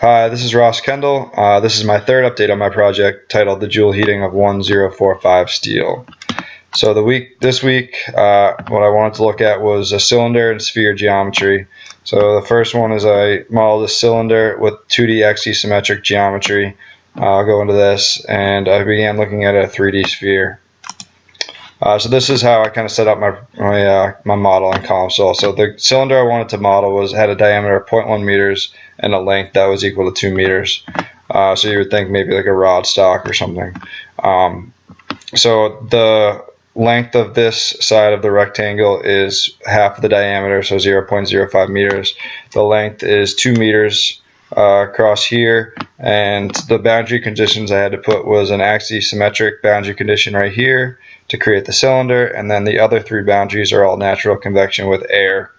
Hi, this is Ross Kendall. This is my third update on my project titled The Joule Heating of 1045 Steel. So this week, what I wanted to look at was a cylinder and sphere geometry. So the first one is I modeled a cylinder with 2D axisymmetric geometry. I'll go into this, and I began looking at a 3D sphere. So this is how I kind of set up my model in COMSOL. So the cylinder I wanted to model had a diameter of 0.1 meters and a length that was equal to 2 meters. So you would think maybe like a rod stock or something. So the length of this side of the rectangle is half the diameter, so 0.05 meters. The length is 2 meters across here, and the boundary conditions I had to put was an axisymmetric boundary condition right here to create the cylinder, and then the other three boundaries are all natural convection with air.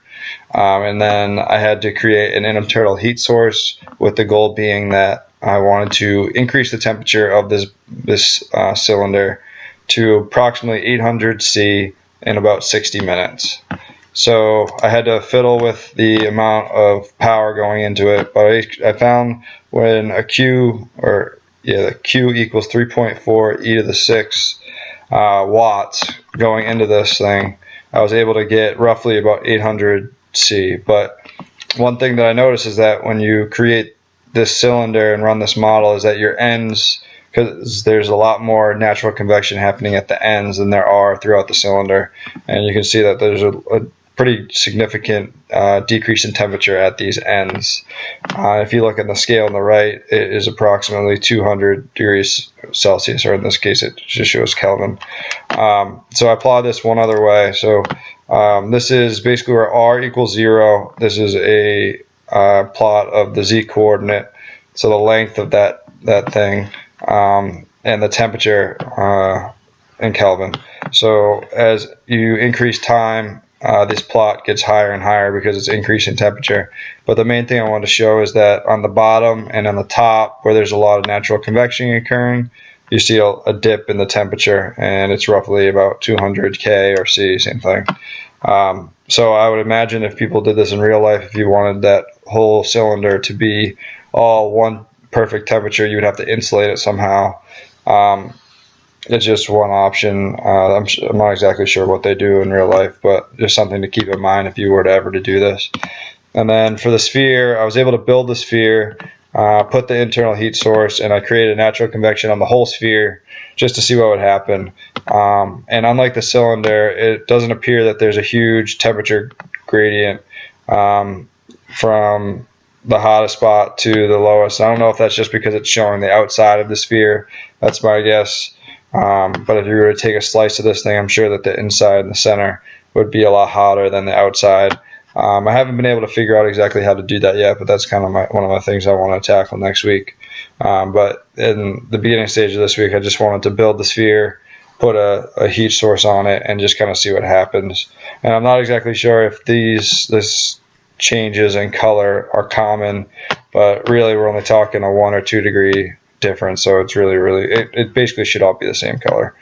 And then I had to create an internal heat source, with the goal being that I wanted to increase the temperature of this cylinder to approximately 800 C in about 60 minutes. So I had to fiddle with the amount of power going into it, but I found when the Q equals 3.4 e to the 6 watts going into this thing, I was able to get roughly about 800 C. But one thing that I noticed is that when you create this cylinder and run this model is that your ends, because there's a lot more natural convection happening at the ends than there are throughout the cylinder, and you can see that there's a pretty significant decrease in temperature at these ends. If you look at the scale on the right, it is approximately 200 degrees Celsius, or in this case it just shows Kelvin. So I plot this one other way. So this is basically where R equals 0. This is a plot of the Z coordinate, so the length of that thing, and the temperature in Kelvin. So as you increase time, this plot gets higher and higher because it's increasing temperature. But the main thing I wanted to show is that on the bottom and on the top, where there's a lot of natural convection occurring, you see a dip in the temperature, and it's roughly about 200 K or C, same thing. So I would imagine if people did this in real life, if you wanted that whole cylinder to be all one perfect temperature, you would have to insulate it somehow. It's just one option. I'm not exactly sure what they do in real life, but just something to keep in mind if you were to ever to do this. And then for the sphere, I was able to build the sphere, put the internal heat source, and I created natural convection on the whole sphere just to see what would happen. And unlike the cylinder, it doesn't appear that there's a huge temperature gradient from the hottest spot to the lowest. I don't know if that's just because it's showing the outside of the sphere. That's my guess. But if you were to take a slice of this thing, I'm sure that the inside and the center would be a lot hotter than the outside. I haven't been able to figure out exactly how to do that yet, but that's kind of one of my things I want to tackle next week. But in the beginning stage of this week, I just wanted to build the sphere, put a heat source on it, and just kind of see what happens. And I'm not exactly sure if this changes in color are common, but really we're only talking a 1 or 2 degree difference, so it's it basically should all be the same color.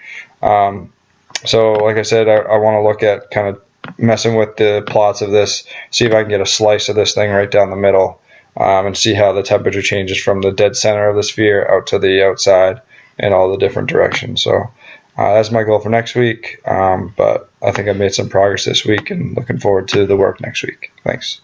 So like I said, I want to look at kind of messing with the plots of this, see if I can get a slice of this thing right down the middle, and see how the temperature changes from the dead center of the sphere out to the outside in all the different directions. So that's my goal for next week, but I think I've made some progress this week and looking forward to the work next week. Thanks.